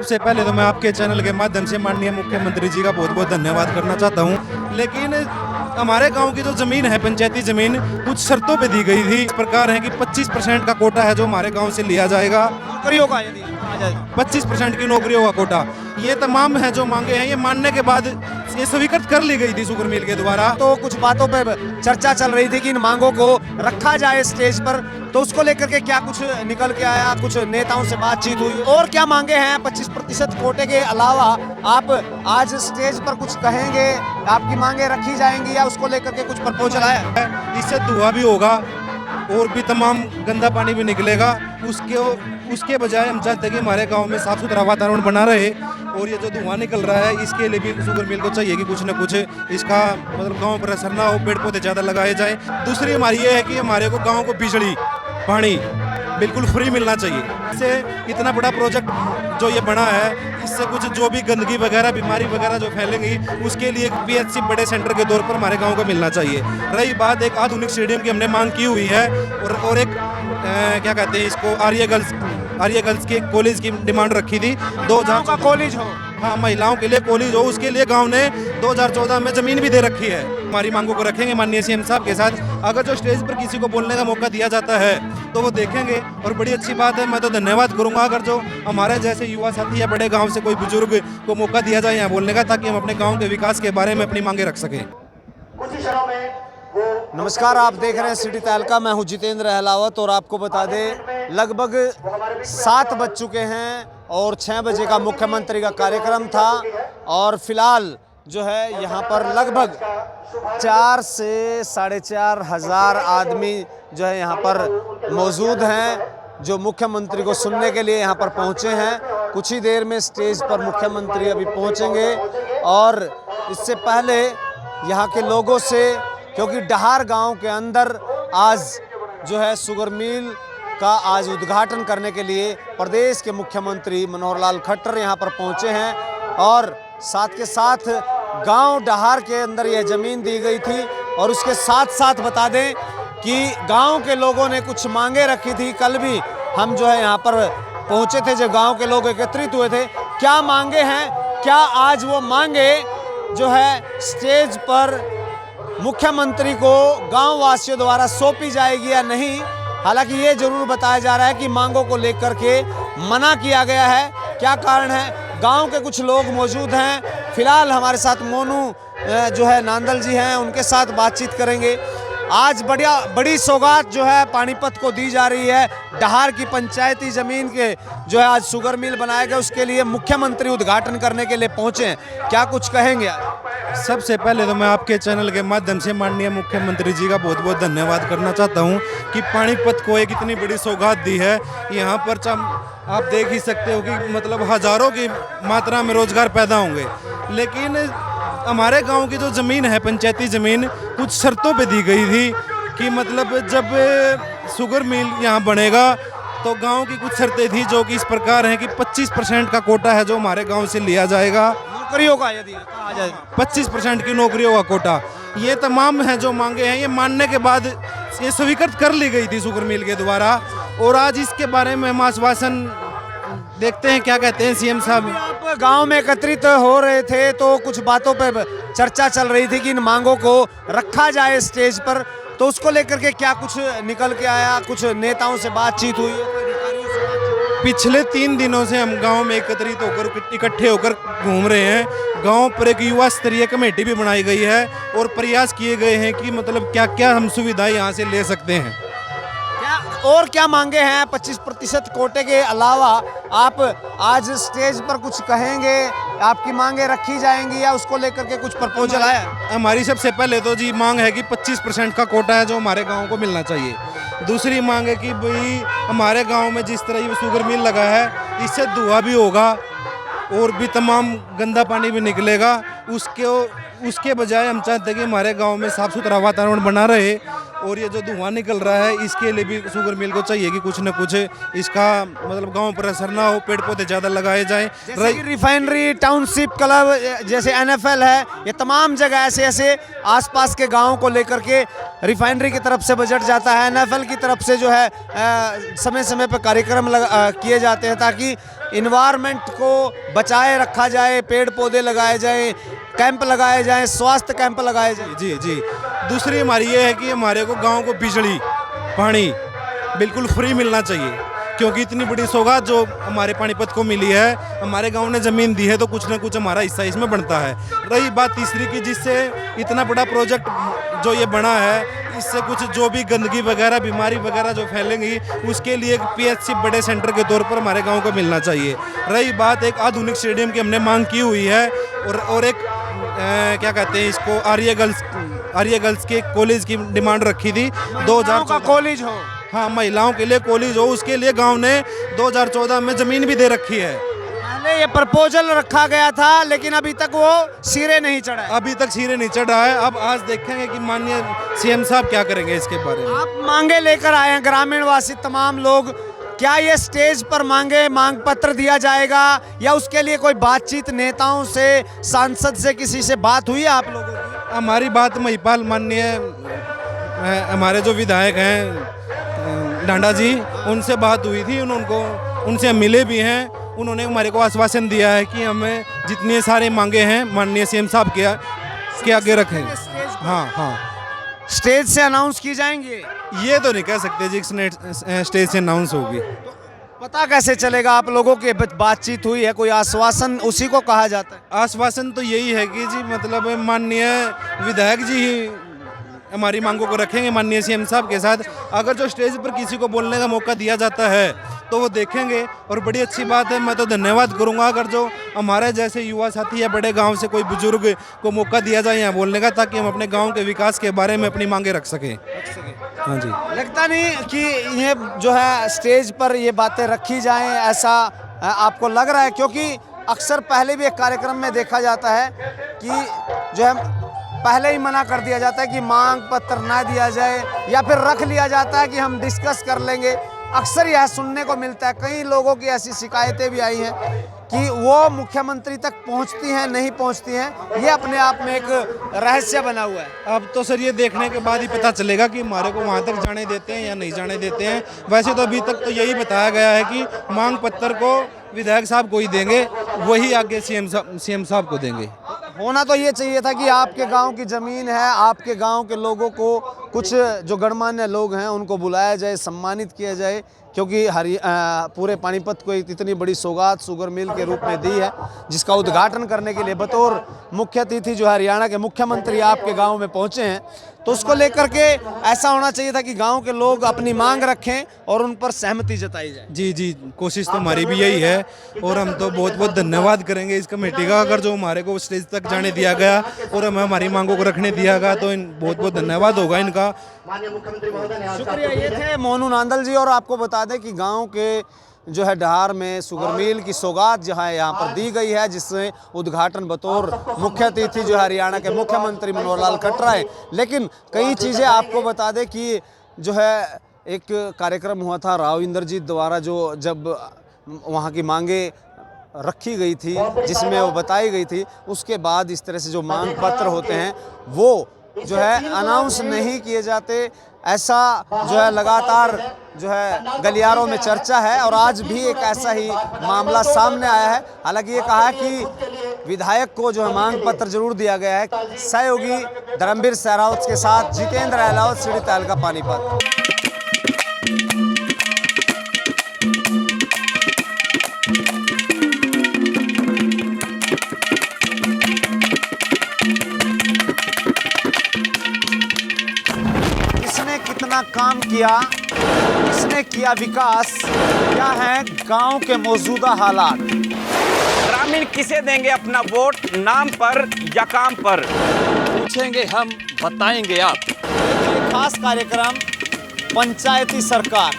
सबसे पहले तो मैं आपके चैनल के माध्यम से माननीय मुख्यमंत्री जी का बहुत बहुत धन्यवाद करना चाहता हूं। लेकिन हमारे गांव की जो जमीन है, पंचायती जमीन, कुछ शर्तों पे दी गई थी। इस प्रकार है कि 25% का कोटा है जो हमारे गांव से लिया जाएगा। नौकरियों का यदि आ जाए 25% की नौकरियों का कोटा, ये तमाम है जो मांगे हैं। ये मानने के बाद ये स्वीकृत कर ली गई थी शुगर मिल के द्वारा। तो कुछ बातों पे चर्चा चल रही थी कि इन मांगों को रखा जाए स्टेज पर, तो उसको लेकर के क्या कुछ निकल के आया? कुछ नेताओं से बातचीत हुई और क्या मांगे हैं? 25% कोटे के अलावा आप आज स्टेज पर कुछ कहेंगे, आपकी मांगे रखी जाएंगी या उसको लेकर के कुछ प्रपोजल आया? इससे धुआं भी होगा और भी तमाम गंदा पानी भी निकलेगा। उसके बजाय हम चाहते हैं कि हमारे गांव में साफ सुथरा वातावरण बना रहे। और ये जो धुआं निकल रहा है, इसके लिए भी शुगर मिल को चाहिए कि कुछ न कुछ इसका मतलब गांव पर असर ना हो, पेड़ पौधे ज़्यादा लगाए जाएं। दूसरी हमारी ये है कि हमारे को गांव को बिजली पानी बिल्कुल फ्री मिलना चाहिए। इससे इतना बड़ा प्रोजेक्ट जो ये बना है, इससे कुछ जो भी गंदगी वगैरह, बीमारी वगैरह जो फैलेंगी, उसके लिए पीएचसी बड़े सेंटर के तौर पर हमारे गांव को मिलना चाहिए। रही बात एक आधुनिक स्टेडियम की, हमने मांग की हुई है। और एक क्या कहते हैं इसको, आर्य गर्ल्स के कॉलेज की डिमांड रखी थी। 2000 का कॉलेज हो, हाँ, महिलाओं के लिए कॉलेज हो, उसके लिए गांव ने 2014 में जमीन भी दे रखी है। हमारी मांगों को रखेंगे माननीय सीएम साहब के साथ। अगर जो स्टेज पर किसी को बोलने का मौका दिया जाता है तो वो देखेंगे, और बड़ी अच्छी बात है। मैं तो धन्यवाद करूंगा अगर जो हमारे जैसे युवा साथी या बड़े गांव से कोई बुजुर्ग को मौका दिया जाए यहाँ बोलने का, ताकि हम अपने गाँव के विकास के बारे में अपनी मांगे रख सकें। नमस्कार, आप देख रहे हैं सिटी तहलका। मैं हूं जितेंद्र अहलावत और आपको बता दें लगभग 7 बज चुके हैं और 6 बजे का मुख्यमंत्री का कार्यक्रम था। और फिलहाल जो है यहाँ पर लगभग 4 से 4.5 हज़ार आदमी जो है यहाँ पर मौजूद हैं, जो मुख्यमंत्री को सुनने के लिए यहाँ पर पहुँचे हैं। कुछ ही देर में स्टेज पर मुख्यमंत्री अभी पहुँचेंगे। और इससे पहले यहाँ के लोगों से, क्योंकि डहार गांव के अंदर आज जो है शुगर मिल का आज उद्घाटन करने के लिए प्रदेश के मुख्यमंत्री मनोहर लाल खट्टर यहाँ पर पहुँचे हैं। और साथ के साथ गांव डहार के अंदर यह ज़मीन दी गई थी। और उसके साथ साथ बता दें कि गांव के लोगों ने कुछ मांगे रखी थी। कल भी हम जो है यहाँ पर पहुँचे थे, जो गाँव के लोग एकत्रित हुए थे। क्या मांगे हैं, क्या आज वो मांगे जो है स्टेज पर मुख्यमंत्री को गांव वासियों द्वारा सौंपी जाएगी या नहीं? हालांकि ये जरूर बताया जा रहा है कि मांगों को लेकर के मना किया गया है। क्या कारण है? गांव के कुछ लोग मौजूद हैं। फिलहाल हमारे साथ मोनू जो है नांदल जी हैं, उनके साथ बातचीत करेंगे। आज बड़ी सौगात जो है पानीपत को दी जा रही है। डहार की पंचायती जमीन के जो है आज शुगर मिल बनाया गया, उसके लिए मुख्यमंत्री उद्घाटन करने के लिए पहुंचे हैं। क्या कुछ कहेंगे? सबसे पहले तो मैं आपके चैनल के माध्यम से माननीय मुख्यमंत्री जी का बहुत बहुत धन्यवाद करना चाहता हूं कि पानीपत को एक इतनी बड़ी सौगात दी है। यहाँ पर आप देख ही सकते हो कि मतलब हजारों की मात्रा में रोजगार पैदा होंगे। लेकिन हमारे गांव की जो ज़मीन है, पंचायती ज़मीन, कुछ शर्तों पे दी गई थी कि मतलब जब शुगर मिल यहाँ बनेगा तो गांव की कुछ शर्तें थी जो कि इस प्रकार हैं कि 25% का कोटा है जो हमारे गांव से लिया जाएगा। नौकरियों का यदि आ जाए 25% की नौकरियों का कोटा, ये तमाम है जो मांगे हैं। ये मानने के बाद ये स्वीकृत कर ली गई थी शुगर मिल के द्वारा। और आज इसके बारे में हम आश्वासन देखते हैं क्या कहते हैं सीएम साहब। आप गांव में एकत्रित हो रहे थे तो कुछ बातों पे चर्चा चल रही थी कि इन मांगों को रखा जाए स्टेज पर, तो उसको लेकर के क्या कुछ निकल के आया? कुछ नेताओं से बातचीत हुई? पिछले 3 दिनों से हम गांव में एकत्रित होकर, इकट्ठे होकर घूम रहे हैं। गांव पर एक युवा स्तरीय कमेटी भी बनाई गई है और प्रयास किए गए हैं कि मतलब क्या क्या हम सुविधाएं यहाँ से ले सकते हैं। और क्या मांगे हैं? 25% कोटे के अलावा आप आज स्टेज पर कुछ कहेंगे, आपकी मांगे रखी जाएंगी या उसको लेकर के कुछ प्रपोजल आया? हमारी सबसे पहले तो जी मांग है कि 25% का कोटा है जो हमारे गांव को मिलना चाहिए। दूसरी मांग है कि भाई हमारे गांव में जिस तरह ये शुगर मिल लगा है, इससे धुआं भी होगा और भी तमाम गंदा पानी भी निकलेगा। उसके बजाय हम चाहते हैं कि हमारे गांव में साफ सुथरा वातावरण बना रहे। और ये जो धुआं निकल रहा है इसके लिए भी शुगर मिल को चाहिए कि कुछ न कुछ इसका मतलब गांव पर असर ना हो, पेड़ पौधे ज़्यादा लगाए जाएं। जैसे कि रिफाइनरी, टाउनशिप क्लब, जैसे NFL है, ये तमाम जगह ऐसे ऐसे आसपास के गांवों को लेकर के रिफाइनरी की तरफ से बजट जाता है, NFL की तरफ से जो है समय समय पर कार्यक्रम किए जाते हैं ताकि इन्वायरमेंट को बचाए रखा जाए, पेड़ पौधे लगाए जाए, कैंप लगाए जाएं, स्वास्थ्य कैंप लगाए जाएं। जी जी। दूसरी हमारी ये है कि हमारे को गांव को बिजली पानी बिल्कुल फ्री मिलना चाहिए, क्योंकि इतनी बड़ी सौगात जो हमारे पानीपत को मिली है, हमारे गांव ने ज़मीन दी है तो कुछ ना कुछ हमारा हिस्सा इसमें बनता है। रही बात तीसरी की, जिससे इतना बड़ा प्रोजेक्ट जो ये बना है, इससे कुछ जो भी गंदगी वगैरह बीमारी वगैरह जो फैलेंगी उसके लिए एक PHC बड़े सेंटर के तौर पर हमारे गांव को मिलना चाहिए। रही बात एक आधुनिक स्टेडियम की हमने मांग की हुई है, और एक क्या कहते हैं इसको, आर्य गर्ल्स के कॉलेज की डिमांड रखी थी 2014 का कॉलेज हो, हाँ महिलाओं के लिए कॉलेज हो, उसके लिए गांव ने 2014 में ज़मीन भी दे रखी है। पहले ये प्रपोजल रखा गया था लेकिन अभी तक वो सिरे नहीं चढ़ा है। अभी तक सिरे नहीं चढ़ा है। अब आज देखेंगे कि माननीय CM साहब क्या करेंगे इसके बारे में। आप मांगे लेकर आए हैं, ग्रामीण वासी तमाम लोग, क्या ये स्टेज पर मांग पत्र दिया जाएगा या उसके लिए कोई बातचीत नेताओं से, सांसद से, किसी से बात हुई है आप लोगों की? हमारी बात महिपाल माननीय हमारे जो विधायक हैं डांडा जी, उनसे बात हुई थी, उनसे हम मिले भी हैं। उन्होंने हमारे को आश्वासन दिया है कि हमें जितने सारे मांगे हैं माननीय CM साहब के आगे रखें। हाँ हाँ, स्टेज से अनाउंस की जाएंगे? ये तो नहीं कह सकते जी स्टेज से अनाउंस होगी। पता कैसे चलेगा? आप लोगों की बातचीत हुई है, कोई आश्वासन उसी को कहा जाता है? आश्वासन तो यही है कि जी मतलब माननीय विधायक जी ही हमारी मांगों को रखेंगे माननीय CM साहब के साथ। अगर जो स्टेज पर किसी को बोलने का मौका दिया जाता है तो वो देखेंगे, और बड़ी अच्छी बात है। मैं तो धन्यवाद करूंगा अगर जो हमारे जैसे युवा साथी या बड़े गांव से कोई बुजुर्ग को मौका दिया जाए यहाँ बोलने का, ताकि हम अपने गांव के विकास के बारे में अपनी मांगे रख सकें। हाँ जी। लगता नहीं कि ये जो है स्टेज पर ये बातें रखी जाएं, ऐसा आपको लग रहा है? क्योंकि अक्सर पहले भी एक कार्यक्रम में देखा जाता है कि जो है पहले ही मना कर दिया जाता है कि मांग पत्र ना दिया जाए, या फिर रख लिया जाता है कि हम डिस्कस कर लेंगे। अक्सर यह सुनने को मिलता है, कई लोगों की ऐसी शिकायतें भी आई हैं कि वो मुख्यमंत्री तक पहुंचती हैं, नहीं पहुंचती हैं। ये अपने आप में एक रहस्य बना हुआ है। अब तो सर ये देखने के बाद ही पता चलेगा कि हमारे को वहाँ तक जाने देते हैं या नहीं जाने देते हैं। वैसे तो अभी तक तो यही बताया गया है कि मांग पत्र को विधायक साहब को ही देंगे, वही आगे CM साहब को देंगे। होना तो ये चाहिए था कि आपके गांव की ज़मीन है, आपके गांव के लोगों को, कुछ जो गणमान्य लोग हैं उनको बुलाया जाए, सम्मानित किया जाए, क्योंकि पूरे पानीपत को इतनी बड़ी सौगात शुगर मिल के रूप में दी है, जिसका उद्घाटन करने के लिए बतौर मुख्य अतिथि जो हरियाणा के मुख्यमंत्री आपके गांव में पहुंचे हैं। तो उसको लेकर के ऐसा होना चाहिए था कि गांव के लोग अपनी मांग रखें और उन पर सहमति जताई जाए। जी जी, कोशिश तो हमारी भी यही है, और हम तो बहुत बहुत धन्यवाद करेंगे इस कमेटी का, अगर जो हमारे को स्टेज तक जाने दिया गया और हमें हमारी मांगों को रखने दिया गया, तो बहुत बहुत धन्यवाद होगा इनका। शुक्रिया। ये थे मोनू नांदल जी। और आपको बता दें कि गाँव के जो है डहार में शुगर मिल की सौगात जो है यहाँ पर दी गई है, जिससे उद्घाटन बतौर मुख्य अतिथि जो हरियाणा के मुख्यमंत्री मनोहर लाल खट्टर है। लेकिन कई चीज़ें आपको बता दें कि जो है एक कार्यक्रम हुआ था राव इंद्रजीत द्वारा, जो जब वहाँ की मांगे रखी गई थी, जिसमें वो बताई गई थी, उसके बाद इस तरह से जो मांग पत्र होते हैं वो जो है अनाउंस नहीं किए जाते। ऐसा जो है लगातार जो है गलियारों में चर्चा है, और आज भी एक ऐसा ही मामला सामने आया है। हालांकि ये कहा है कि विधायक को जो है मांग पत्र जरूर दिया गया है। सहयोगी धर्मवीर सहरावत के साथ जितेंद्र अहलावत, सीढ़ी तालका, पानीपत। कितना काम किया, किसने किया विकास, क्या है गांव के मौजूदा हालात? ग्रामीण किसे देंगे अपना वोट, नाम पर या काम पर? पूछेंगे हम, बताएंगे आप। ये खास कार्यक्रम पंचायती सरकार।